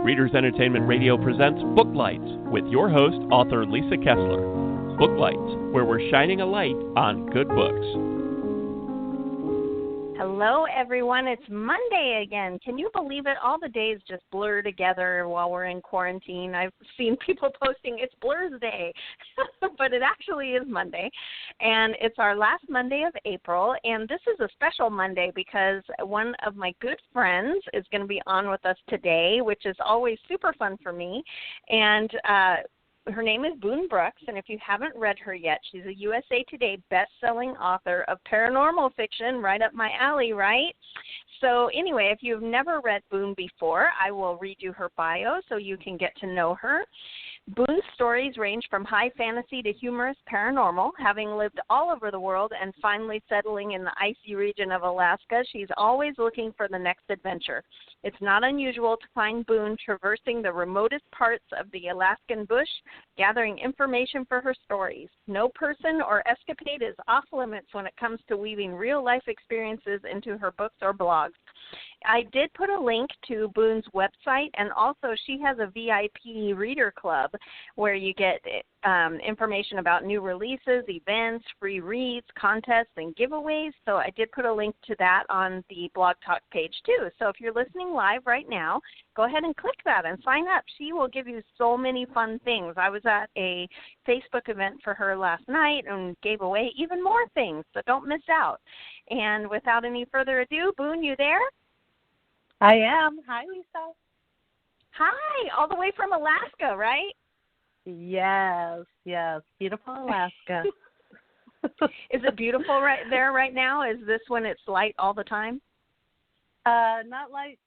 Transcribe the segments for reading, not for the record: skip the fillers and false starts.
Readers Entertainment Radio presents Booklights with your host, author Lisa Kessler. Booklights, where we're shining a light on good books. Hello, everyone. It's Monday again. Can you believe it? All the days just blur together while we're in quarantine. I've seen people posting it's Blur's Day, but it actually is Monday. And it's our last Monday of April. And this is a special Monday because one of my good friends is going to be on with us today, which is always super fun for me. And her name is Boone Brux, and if you haven't read her yet, she's a USA Today best-selling author of paranormal fiction, right up my alley, right? So anyway, if you've never read Boone before, I will read you her bio so you can get to know her. Boone's stories range from high fantasy to humorous paranormal. Having lived all over the world and finally settling in the icy region of Alaska, she's always looking for the next adventure. It's not unusual to find Boone traversing the remotest parts of the Alaskan bush, gathering information for her stories. No person or escapade is off limits when it comes to weaving real-life experiences into her books or blogs. I did put a link to Boone's website, and also she has a VIP reader club where you get information about new releases, events, free reads, contests, and giveaways. So I did put a link to that on the Blog Talk page too. So if you're listening live right now, go ahead and click that and sign up. She will give you so many fun things. I was at a Facebook event for her last night and gave away even more things, so don't miss out. And without any further ado, Boone, you there? I am. Hi, Lisa. Hi, all the way from Alaska, right? Yes. Beautiful Alaska. Is it beautiful right there right now? Is this when it's light all the time? Not light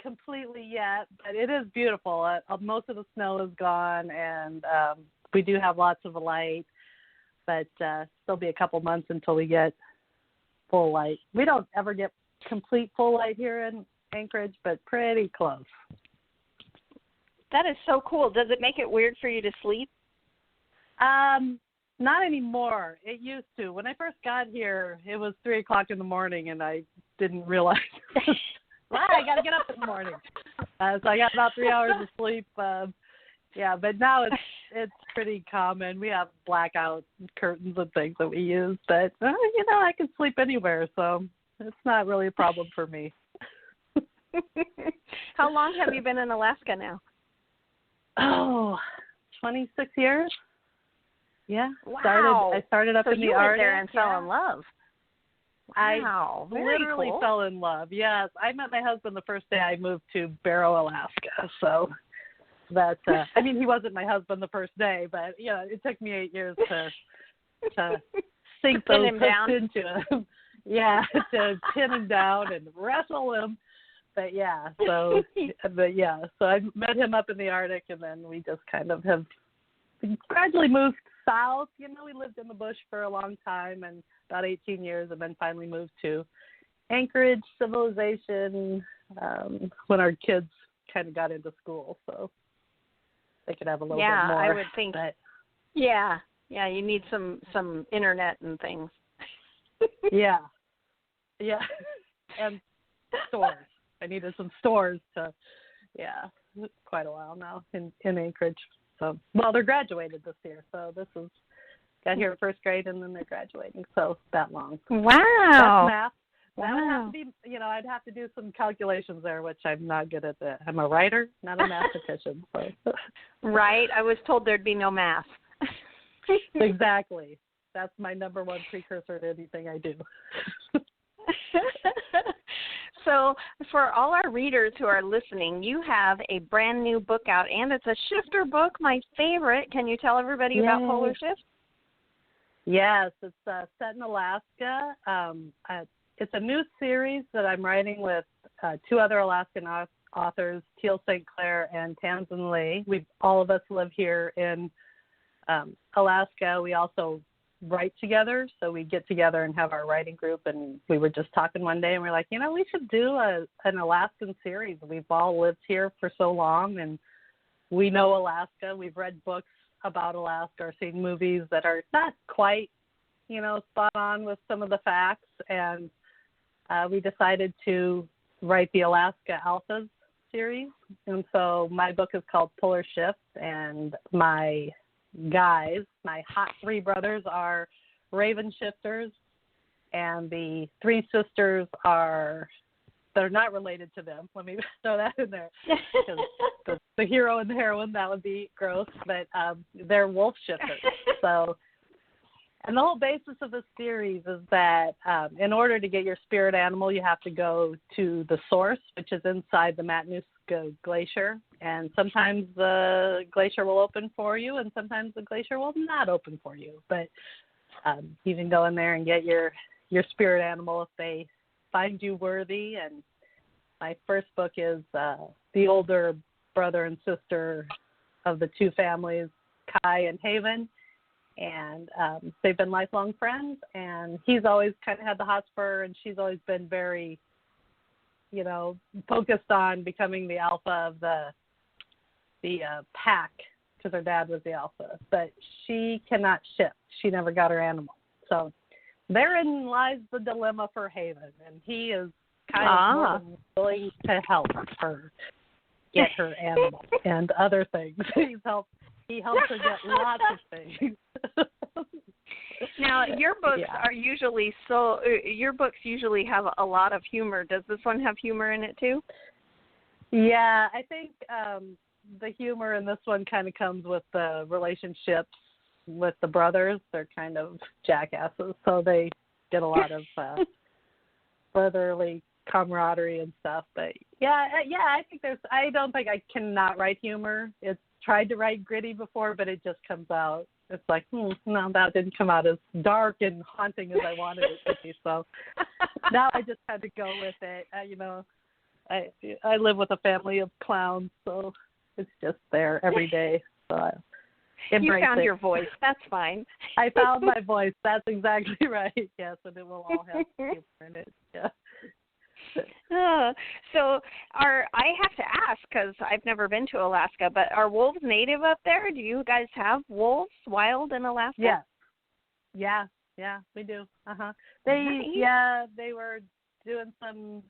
completely yet, but it is beautiful. Most of the snow is gone, and we do have lots of light, but still be a couple months until we get full light. We don't ever get complete full light here in Anchorage, but pretty close. That is so cool. Does it make it weird for you to sleep? Not anymore. It used to. When I first got here, it was 3 o'clock in the morning, and I didn't realize. I got to get up in the morning. So I got about 3 hours of sleep. But now it's pretty common. We have blackout curtains and things that we use, but I can sleep anywhere, so it's not really a problem for me. How long have you been in Alaska now? 26 years. Yeah. Wow. I started up in the Arctic. So you went there and fell in love. Wow. I literally fell in love. Yes. I met my husband the first day I moved to Barrow, Alaska. So that, he wasn't my husband the first day, but, it took me 8 years to sink those hooks into him. Yeah, to pin him down and wrestle him. But so I met him up in the Arctic, and then we just kind of have gradually moved south. We lived in the bush for a long time, and about 18 years, and then finally moved to Anchorage civilization when our kids kind of got into school, so they could have a little bit more. Yeah, I would think. Yeah, you need some internet and things. Yeah, and stores. I needed some stores quite a while now in Anchorage. So, they're graduated this year. So got here at first grade, and then they're graduating. So that long. Wow. That's math. That would have to be, I'd have to do some calculations there, which I'm not good at. I'm a writer, not a mathematician. So. Right. I was told there'd be no math. Exactly. That's my number one precursor to anything I do. So for all our readers who are listening, you have a brand new book out, and it's a shifter book, my favorite. Can you tell everybody about Polar Shift? Yes, it's set in Alaska. It's a new series that I'm writing with two other Alaskan authors, Teal St. Clair and Tamsin Lee. All of us live here in Alaska. We also write together, so we get together and have our writing group, and we were just talking one day, and we're like, we should do an Alaskan series. We've all lived here for so long, and we know Alaska. We've read books about Alaska or seen movies that are not quite, spot on with some of the facts, and we decided to write the Alaska Alphas series. And so my book is called Polar Shift, and my guys, my hot three brothers, are Raven Shifters, and the three sisters they're not related to them. Let me throw that in there. Because the hero and the heroine, that would be gross, but they're wolf shifters. So, and the whole basis of the series is that in order to get your spirit animal, you have to go to the source, which is inside the Matanuska Glacier. And sometimes the glacier will open for you, and sometimes the glacier will not open for you. But you can go in there and get your spirit animal if they find you worthy. And my first book is the older brother and sister of the two families, Kai and Haven, and they've been lifelong friends, and he's always kind of had the hots for her, and she's always been very, focused on becoming the alpha of the pack, because her dad was the alpha, but she cannot shift. She never got her animal. So therein lies the dilemma for Haven, and he is kind of more than willing to help her get her animal and other things. He helps her get lots of things. Now, your books are usually your books usually have a lot of humor. Does this one have humor in it too? Yeah, I think the humor in this one kind of comes with the relationships with the brothers. They're kind of jackasses, so they get a lot of brotherly camaraderie and stuff. But I think I don't think I cannot write humor. It's tried to write gritty before, but it just comes out. It's like, no, that didn't come out as dark and haunting as I wanted it to be. So now I just had to go with it. I live with a family of clowns, so it's just there every day. So I embrace You found it. your voice. That's fine. I found my voice. That's exactly right. Yes, and it will all have humor in it. Yeah. So I have to ask, because I've never been to Alaska, but are wolves native up there? Do you guys have wolves wild in Alaska? Yeah, we do. Nice. They were doing some,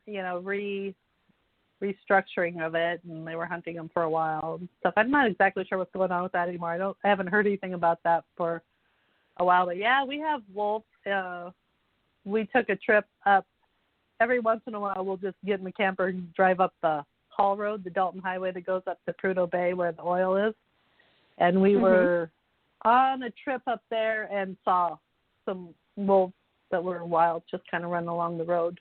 restructuring of it, and they were hunting them for a while and stuff. I'm not exactly sure what's going on with that anymore. I haven't heard anything about that for a while, but yeah, we have wolves. We took a trip up. Every once in a while, we'll just get in the camper and drive up the Hall Road, the Dalton Highway that goes up to Prudhoe Bay where the oil is. And we were on a trip up there and saw some wolves that were wild, just kind of running along the road.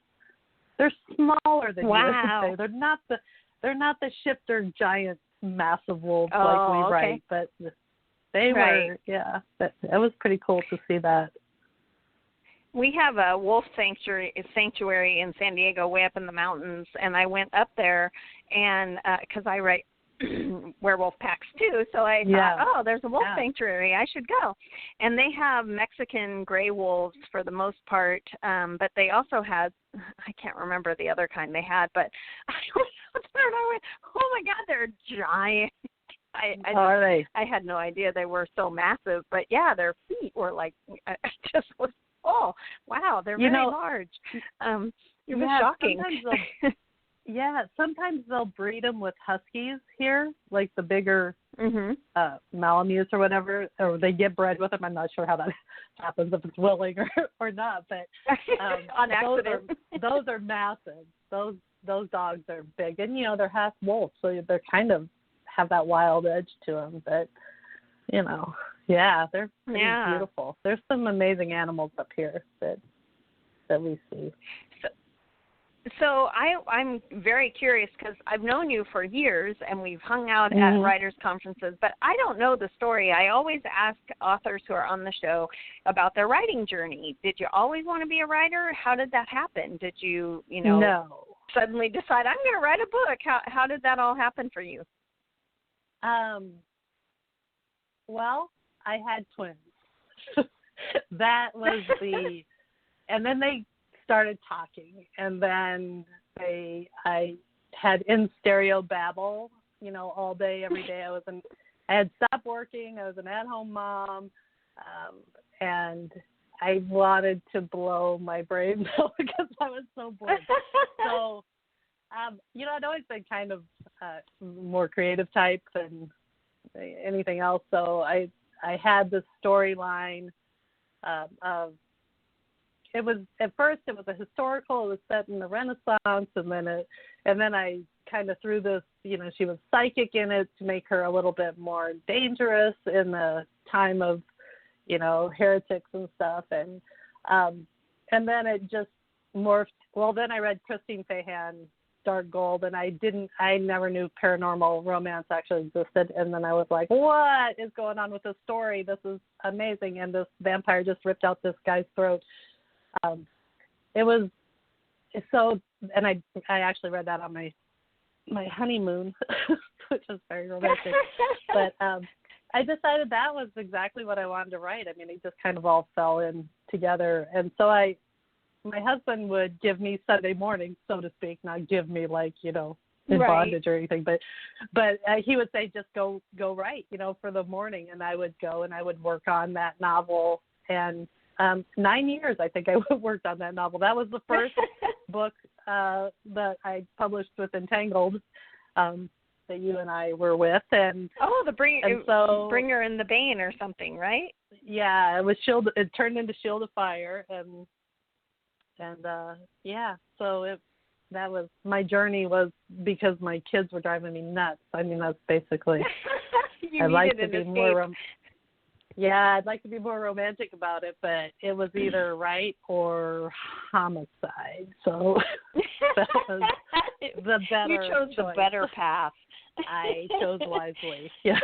They're smaller than you would say. They're not the shifter giant massive wolves like we write, but they were. Yeah, it was pretty cool to see that. We have a wolf sanctuary in San Diego, way up in the mountains, and I went up there, and because I write werewolf packs too, so I thought, there's a wolf sanctuary, I should go. And they have Mexican gray wolves for the most part, but they also had, I can't remember the other kind they had, but I went up there and I went, oh my God, they're giant. I had no idea they were so massive, but yeah, their feet were like, I just was, oh, wow, they're very large. It was shocking. Sometimes they'll breed them with huskies here, like the bigger Malamutes or whatever, or they get bred with them. I'm not sure how that happens, if it's willing or not, but on accident. Those are massive. Those dogs are big, and they're half wolf, so they're kind of have that wild edge to them. But they're pretty beautiful. There's some amazing animals up here that we see. So I'm very curious, because I've known you for years and we've hung out at writers' conferences, but I don't know the story. I always ask authors who are on the show about their writing journey. Did you always want to be a writer? How did that happen? Did you, suddenly decide, I'm going to write a book? How did that all happen for you? Well, I had twins. That was and then they started talking, and then I had in stereo babble, all day, every day. I had stopped working. I was an at-home mom, and I wanted to blow my brains out because I was so bored. So, I'd always been kind of more creative type than anything else. So I had this storyline of, it was, at first it was a historical, it was set in the Renaissance, and then I kind of threw this, she was psychic in it to make her a little bit more dangerous in the time of, heretics and stuff. And then it just morphed. Well, then I read Christine Fahan, Dark Gold, and I never knew paranormal romance actually existed. And then I was like, what is going on with this story? This is amazing. And this vampire just ripped out this guy's throat. It was so, and I actually read that on my honeymoon, which was very romantic. But I decided that was exactly what I wanted to write. I mean, it just kind of all fell in together. And so my husband would give me Sunday mornings, so to speak, not give me like, in bondage or anything, but he would say, just go write, for the morning. And I would go and I would work on that novel. And 9 years, I think I worked on that novel. That was the first book that I published with Entangled, that you and I were with. And the Bringer in the Bane or something, right? Yeah, it was it turned into Shield of Fire, and so that was, my journey was because my kids were driving me nuts. I mean, that's basically, I'd like to be more I'd like to be more romantic about it, but it was either right or homicide. So that was the better You chose choice. the better path. I chose wisely, yes.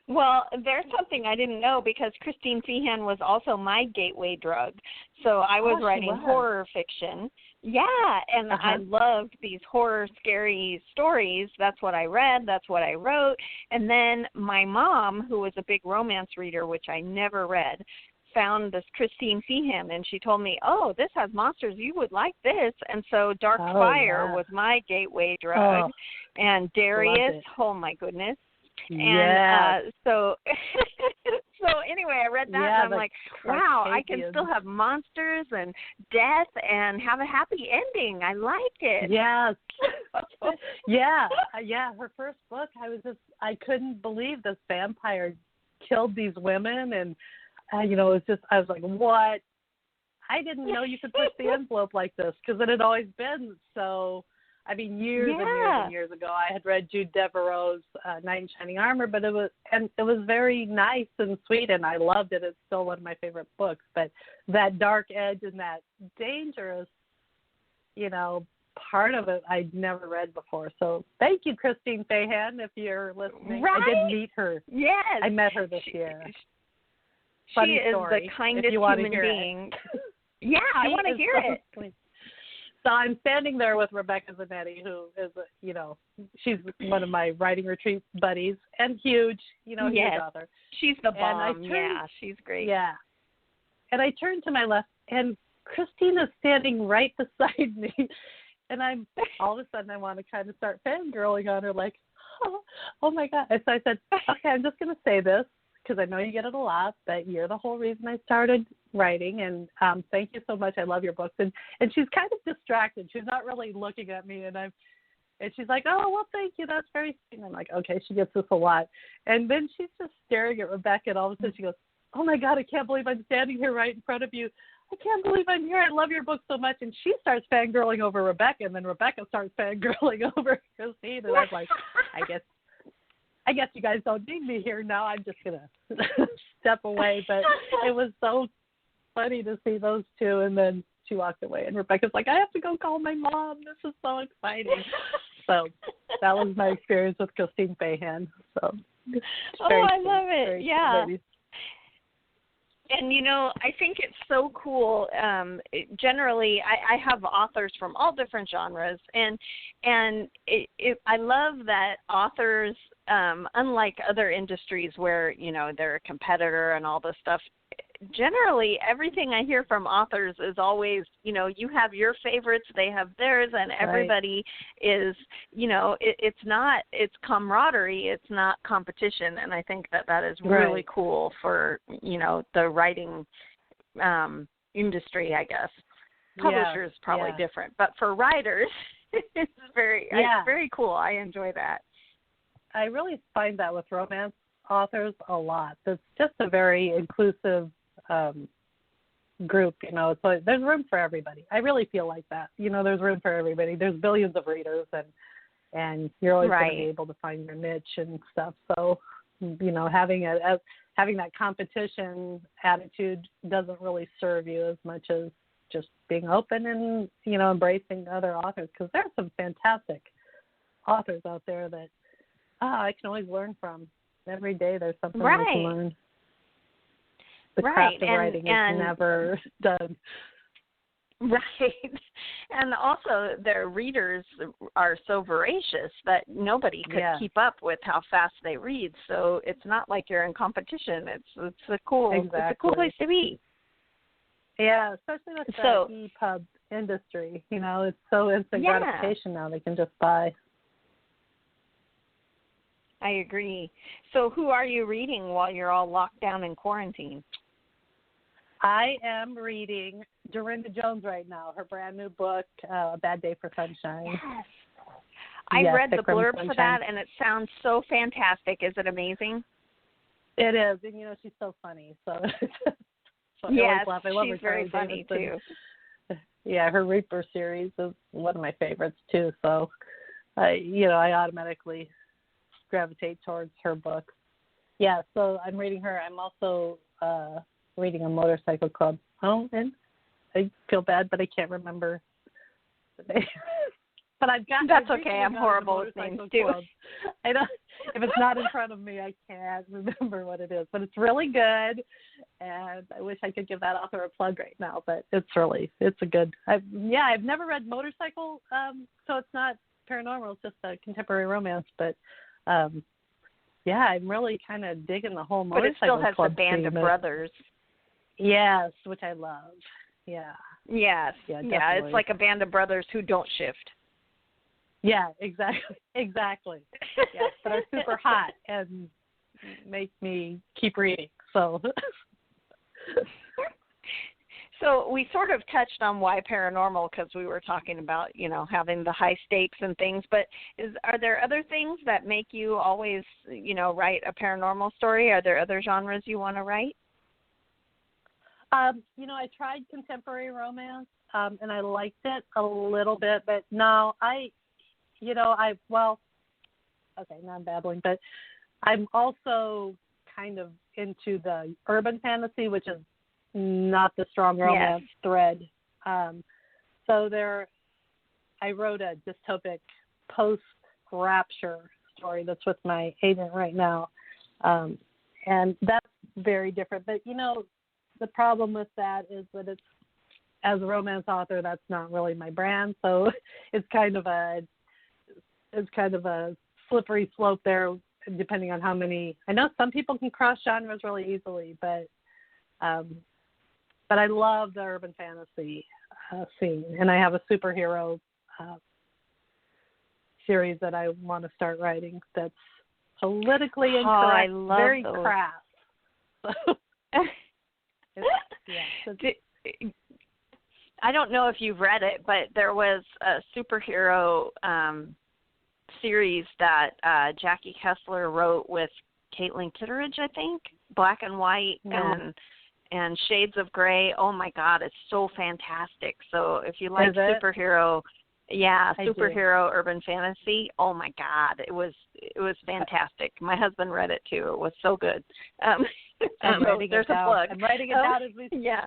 Well, there's something I didn't know, because Christine Feehan was also my gateway drug. So I was writing horror fiction. Yeah, and I loved these horror, scary stories. That's what I read. That's what I wrote. And then my mom, who was a big romance reader, which I never read, found this Christine Feehan, and she told me, oh, this has monsters. You would like this. And so Dark Fire was my gateway drug. And Darius, oh, my goodness. And so anyway, I read that, and I'm like, wow, I can still have monsters and death and have a happy ending. I like it. Yes. Her first book, I couldn't believe this vampire killed these women, and it was just, I was like, what? I didn't know you could push the envelope like this, because it had always been so. I mean, years and years ago, I had read Jude Devereaux's Knight in Shining Armor, but it was very nice and sweet, and I loved it. It's still one of my favorite books. But that dark edge and that dangerous, part of it I'd never read before. So thank you, Christine Fahan, if you're listening. Right? I did meet her. Yes. I met her this year. She is the kindest human being. Yeah, I want to hear it. Sweet. So I'm standing there with Rebecca Zanetti, who is, she's one of my writing retreat buddies, and huge, huge author. She's the bomb. She's great. Yeah. And I turned to my left, and Christine is standing right beside me. And I'm, all of a sudden, I want to kind of start fangirling on her, like, oh my God. And so I said, okay, I'm just going to say this, because I know you get it a lot, but you're the whole reason I started writing, and thank you so much. I love your books. And she's kind of distracted. She's not really looking at me, and she's like, oh, well, thank you. That's very sweet. And I'm like, okay, she gets this a lot. And then she's just staring at Rebecca, and all of a sudden she goes, oh my God, I can't believe I'm standing here right in front of you. I can't believe I'm here. I love your book so much. And she starts fangirling over Rebecca, and then Rebecca starts fangirling over Christine. And I was like, I guess you guys don't need me here now. I'm just going to step away. But it was so funny to see those two. And then she walked away. And Rebecca's like, I have to go call my mom. This is so exciting. So that was my experience with Christine Fahan. So I love it. Yeah. And, I think it's so cool. Generally, I have authors from all different genres. And I love that authors, unlike other industries where, they're a competitor and all this stuff, generally everything I hear from authors is always, you have your favorites, they have theirs, and everybody is, it's camaraderie, it's not competition. And I think that is really cool for, the writing industry, I guess. Publishers probably different, but for writers, It's very cool. I enjoy that. I really find that with romance authors a lot. It's just a very inclusive group. It's like there's room for everybody. I really feel like that. There's room for everybody. There's billions of readers, and you're always going to be able to find your niche and stuff. So, having that competition attitude doesn't really serve you as much as just being open and, embracing other authors, because there are some fantastic authors out there that I can always learn from. Every day there's something I can learn. The craft of writing is never done. Right. And also their readers are so voracious that nobody could keep up with how fast they read. So it's not like you're in competition. It's a cool place to be. Yeah, especially with the EPUB industry. It's so instant gratification now. They can just buy. I agree. So who are you reading while you're all locked down in quarantine? I am reading Dorinda Jones right now, her brand new book, A Bad Day for Sunshine. Yes. I read the blurb for that, and it sounds so fantastic. Is it amazing? It is, and she's so funny. So yes, I love she's her. very funny too. Yeah, her Reaper series is one of my favorites too. So, I automatically gravitate towards her books. Yeah, so I'm reading her. I'm also reading A Motorcycle Club. Oh, and I feel bad, but I can't remember the name. But That's okay. I'm horrible with names too. I don't. If it's not in front of me, I can't remember what it is. But it's really good, and I wish I could give that author a plug right now. But it's a good. I've never read Motorcycle, so it's not paranormal. It's just a contemporary romance. But I'm really kind of digging the whole Motorcycle Club. But it still has the band of brothers. Yes, which I love. Yeah. Yes. Yeah, it's like a band of brothers who don't shift. Yeah, exactly. Yeah, but are super hot and make me keep reading. So we sort of touched on why paranormal because we were talking about, having the high stakes and things, but are there other things that make you always, write a paranormal story? Are there other genres you want to write? I tried contemporary romance, and I liked it a little bit, but no, now I'm babbling, but I'm also kind of into the urban fantasy, which is not the strong romance thread. I wrote a dystopic post-rapture story that's with my agent right now, and that's very different. But, the problem with that is that as a romance author, that's not really my brand, so it's kind of a slippery slope there, depending on how many. I know some people can cross genres really easily, but I love the urban fantasy scene, and I have a superhero series that I want to start writing that's politically incorrect, very crass. I don't know if you've read it, but there was a superhero series that Jackie Kessler wrote with Caitlin Kitteridge, I think, Black and White and Shades of Gray. Oh my God, it's so fantastic. So if you like superhero, urban fantasy, oh my God, it was fantastic. My husband read it too. It was so good. There's a plug. I'm writing it down as we speak. Yeah.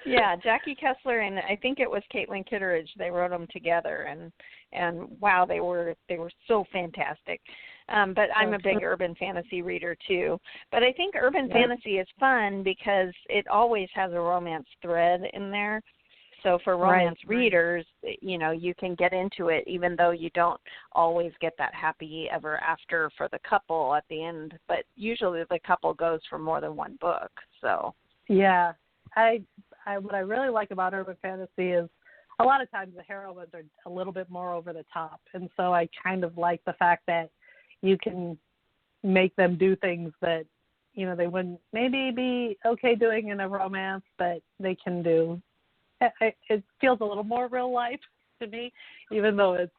Yeah, Jackie Kessler and I think it was Caitlin Kitteridge. They wrote them together, and wow, they were so fantastic. But I'm a big urban fantasy reader too. But I think urban fantasy is fun because it always has a romance thread in there. So for romance readers, you can get into it even though you don't always get that happy ever after for the couple at the end. But usually the couple goes for more than one book. So yeah. What I really like about urban fantasy is a lot of times the heroines are a little bit more over the top, and so I kind of like the fact that you can make them do things that they wouldn't maybe be okay doing in a romance, but they can do. It feels a little more real life to me, even though it's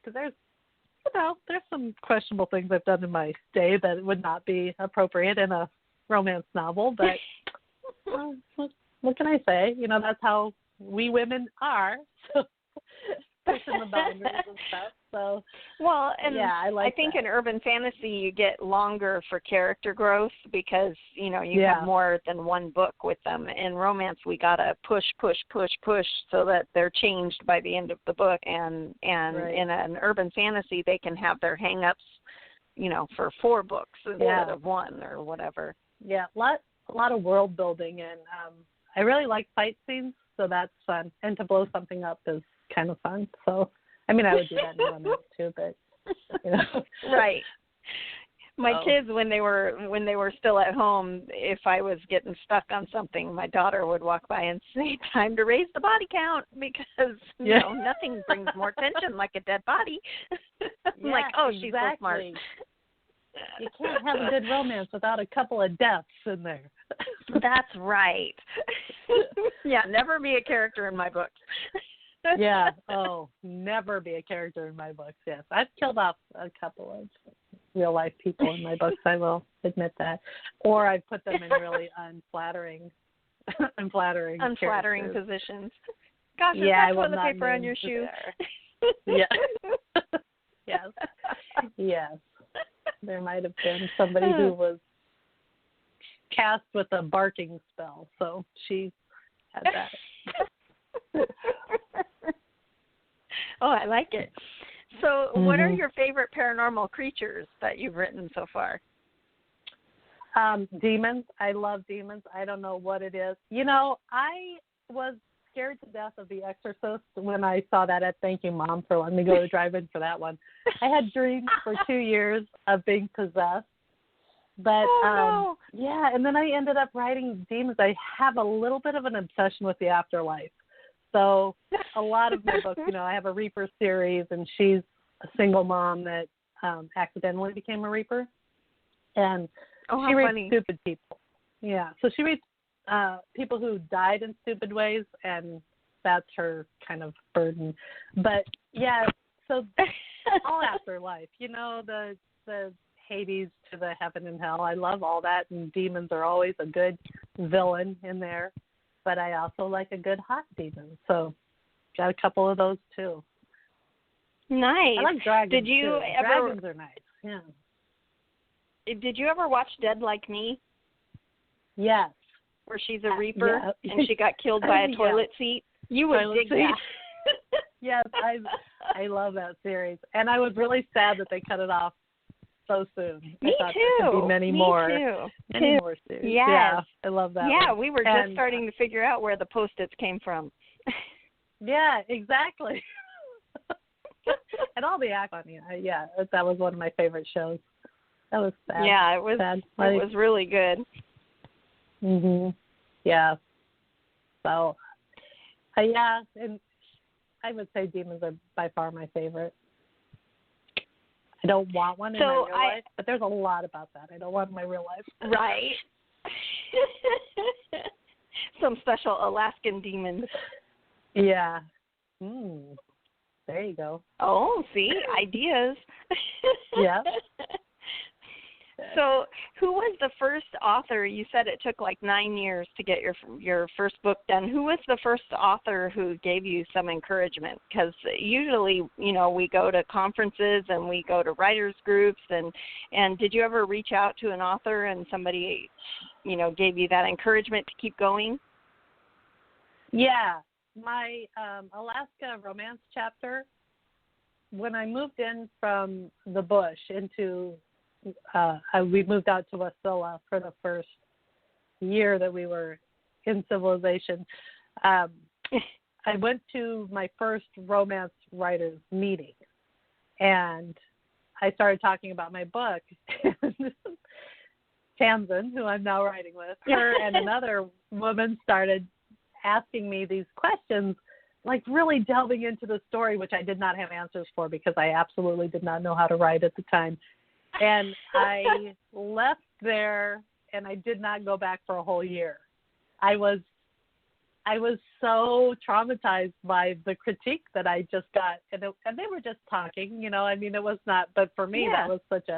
because there's some questionable things I've done in my day that would not be appropriate in a romance novel. But what can I say? That's how we women are. So pushing the boundaries and stuff. So well, and yeah, I think that. in urban fantasy you get longer for character growth because you have more than one book with them. In romance, we gotta push so that they're changed by the end of the book. And right. in an urban fantasy, they can have their hang-ups, for 4 books instead of 1 or whatever. Yeah, a lot of world building, and I really like fight scenes, so that's fun. And to blow something up is kind of fun. So, I mean, I would do that in romance too, but Right. My kids, when they were still at home, if I was getting stuck on something, my daughter would walk by and say, "Time to raise the body count," because nothing brings more tension like a dead body. I'm like, oh, exactly. She's so smart. You can't have a good romance without a couple of deaths in there. That's right. Yeah, never be a character in my books. Yeah. Oh, never be a character in my books. Yes, I've killed off a couple of real life people in my books. I will admit that, or I've put them in really unflattering positions. Gosh, is yeah, that toilet paper on your shoe? Yeah. Yes. Yes. There might have been somebody who was cast with a barking spell, so she had that. Oh, I like it. So what are your favorite paranormal creatures that you've written so far? Demons. I love demons. I don't know what it is. I was scared to death of The Exorcist when I saw that at Thank You, Mom, for letting me go to drive-in for that one. I had dreams for 2 years of being possessed. But, yeah, and then I ended up writing demons. I have a little bit of an obsession with the afterlife. So a lot of my books, I have a Reaper series, and she's a single mom that accidentally became a Reaper. And she reads stupid people. Yeah, so she reads people who died in stupid ways, and that's her kind of burden. But, yeah, so all afterlife, the Hades to the heaven and hell. I love all that, and demons are always a good villain in there. But I also like a good hot demon, so got a couple of those too. Nice. I like dragons. Did you too. ever? Dragons are nice. Yeah. Did you ever watch Dead Like Me? Yes. Where she's a Reaper and she got killed by a toilet seat. You would dig that. Yes, I love that series, and I was really sad that they cut it off so soon. Me I thought too. There could be many more series. Yes. Yeah, I love that. Yeah, one. We were just starting to figure out where the Post-its came from. Yeah, exactly. And all the act on that was one of my favorite shows. That was sad. Yeah, it was. Sad. It was really good. Mhm. Yeah. So, yeah, and I would say demons are by far my favorite. I don't want one in my real life, but there's a lot about that. I don't want in my real life. Right. Some special Alaskan demons. Yeah. There you go. Oh, see? Ideas. Yeah. So, who was the first author? You said it took like 9 years to get your first book done. Who was the first author who gave you some encouragement? Because usually, we go to conferences and we go to writers groups. And did you ever reach out to an author and somebody, gave you that encouragement to keep going? Yeah. My Alaska romance chapter, when I moved in from the bush into we moved out to Wasilla for the first year that we were in civilization. I went to my first romance writers meeting, and I started talking about my book. Tamsin, who I'm now writing with, her and another woman started asking me these questions, like really delving into the story, which I did not have answers for because I absolutely did not know how to write at the time. And I left there, and I did not go back for a whole year. I was I was so traumatized by the critique that I just got, and they were just talking, I mean, it was not, but for me, that was such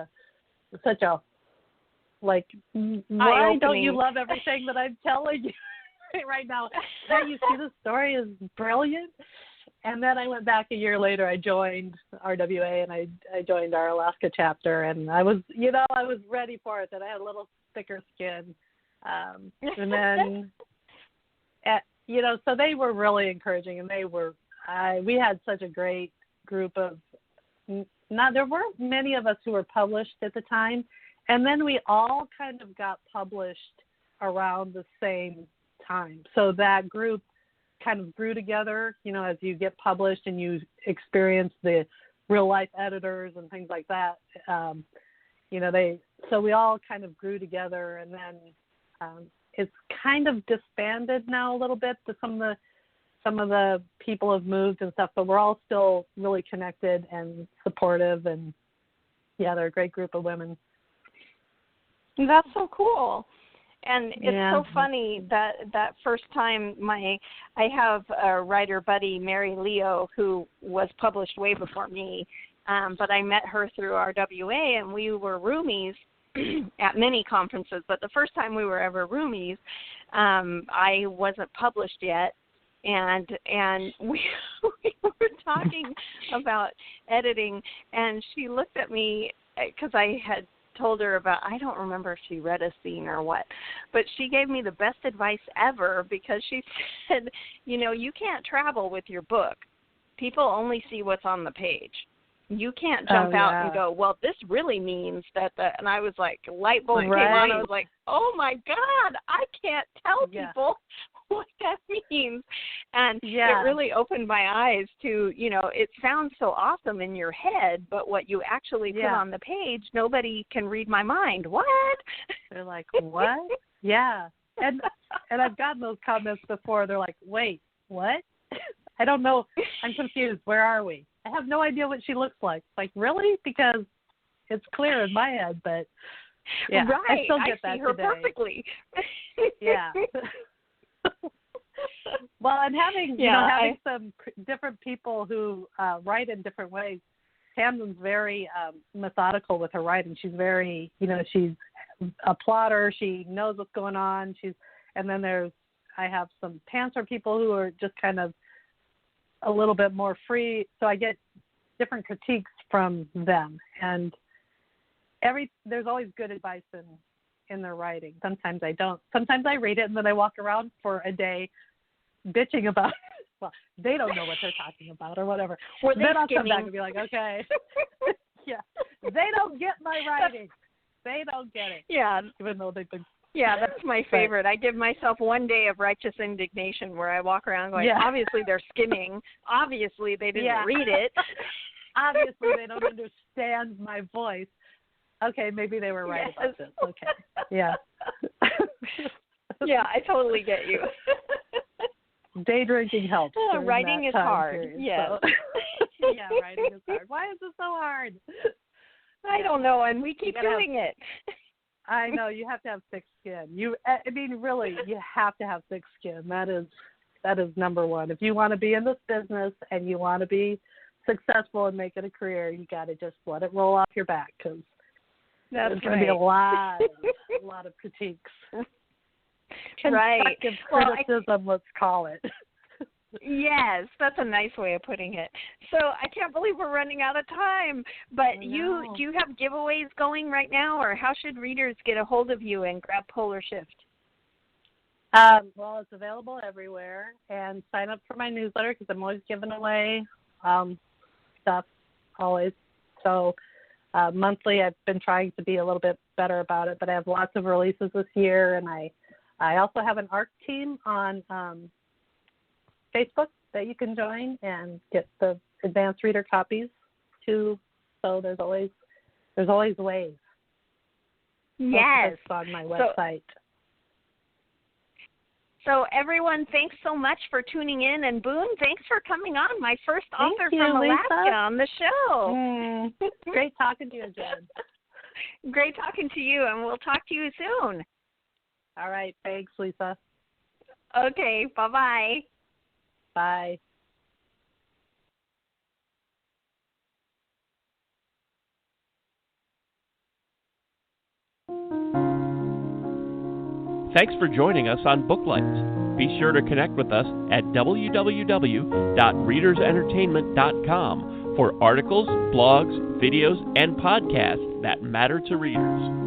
a, like, why don't you love everything that I'm telling you right now? Now you see the story is brilliant. And then I went back a year later, I joined RWA, and I joined our Alaska chapter, and I was ready for it, that I had a little thicker skin. And then, so they were really encouraging, and we had such a great group of, there weren't many of us who were published at the time, and then we all kind of got published around the same time. So that group kind of grew together, as you get published and you experience the real life editors and things like that. So we all kind of grew together, and then it's kind of disbanded now a little bit. Some of the people have moved and stuff, but we're all still really connected and supportive, and they're a great group of women. That's so cool. And it's so funny that first time I have a writer buddy, Mary Leo, who was published way before me, but I met her through RWA, and we were roomies at many conferences. But the first time we were ever roomies, I wasn't published yet, and we were talking about editing, and she looked at me because I had told her about, I don't remember if she read a scene or what, but she gave me the best advice ever, because she said, you can't travel with your book. People only see what's on the page. You can't jump out and go, well, this really means that and I was like, light bulb came on. I was like, oh my God, I can't tell people what that means. And it really opened my eyes to, it sounds so awesome in your head, but what you actually put on the page, nobody can read my mind. What? They're like, what? Yeah. And I've gotten those comments before. They're like, wait, what? I don't know. I'm confused. Where are we? I have no idea what she looks like. Like, really? Because it's clear in my head, but I still get that see her today. Perfectly. Yeah. Well, and having some different people who write in different ways. Tamsin's very methodical with her writing. She's very, she's a plotter. She knows what's going on. And then I have some pantser people who are just kind of a little bit more free. So I get different critiques from them, and there's always good advice in their writing. Sometimes I don't. Sometimes I read it and then I walk around for a day bitching about it. Well, they don't know what they're talking about or whatever. Then I'll come back and be like, okay. They don't get my writing. They don't get it. Yeah. Even though they've been. Yeah, that's my favorite. I give myself one day of righteous indignation where I walk around going, obviously they're skimming. Obviously they didn't read it. Obviously they don't understand my voice. Okay, maybe they were right about this. Okay. Yeah. Yeah, I totally get you. Day drinking helps. Writing is hard. Yes. So. Yeah, writing is hard. Why is it so hard? I don't know, and we keep doing it. I know, you have to have thick skin. Really, you have to have thick skin. That is number one. If you want to be in this business and you want to be successful and make it a career, you got to just let it roll off your back, because there's going to be a lot of critiques. Constructive criticism, let's call it. Yes, that's a nice way of putting it. So I can't believe we're running out of time. But do you have giveaways going right now, or how should readers get a hold of you and grab Polar Shift? Well, it's available everywhere, and sign up for my newsletter, because I'm always giving away stuff, always. So monthly, I've been trying to be a little bit better about it, but I have lots of releases this year, and I also have an ARC team on Facebook that you can join and get the advanced reader copies too. So there's always ways. Yes. It's on my website. So everyone, thanks so much for tuning in, and Boone, thanks for coming on, my first author from Alaska on the show. Great talking to you, Jen. Great talking to you, and we'll talk to you soon. All right. Thanks, Lisa. Okay, bye-bye. Bye. Thanks for joining us on Booklights. Be sure to connect with us at www.readersentertainment.com for articles, blogs, videos, and podcasts that matter to readers.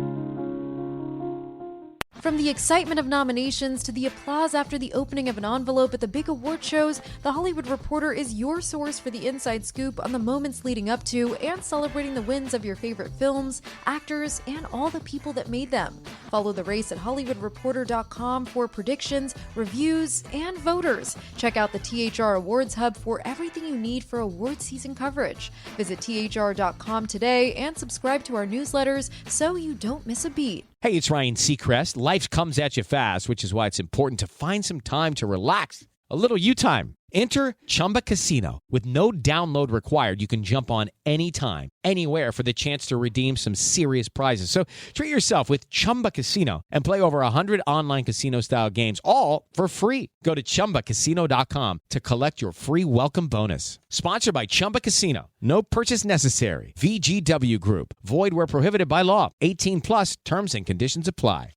From the excitement of nominations to the applause after the opening of an envelope at the big award shows, The Hollywood Reporter is your source for the inside scoop on the moments leading up to and celebrating the wins of your favorite films, actors, and all the people that made them. Follow the race at HollywoodReporter.com for predictions, reviews, and voters. Check out the THR Awards Hub for everything you need for award season coverage. Visit THR.com today and subscribe to our newsletters so you don't miss a beat. Hey, it's Ryan Seacrest. Life comes at you fast, which is why it's important to find some time to relax. A little you time. Enter Chumba Casino. With no download required, you can jump on anytime, anywhere for the chance to redeem some serious prizes. So treat yourself with Chumba Casino and play over 100 online casino-style games, all for free. Go to ChumbaCasino.com to collect your free welcome bonus. Sponsored by Chumba Casino. No purchase necessary. VGW Group. Void where prohibited by law. 18 plus terms and conditions apply.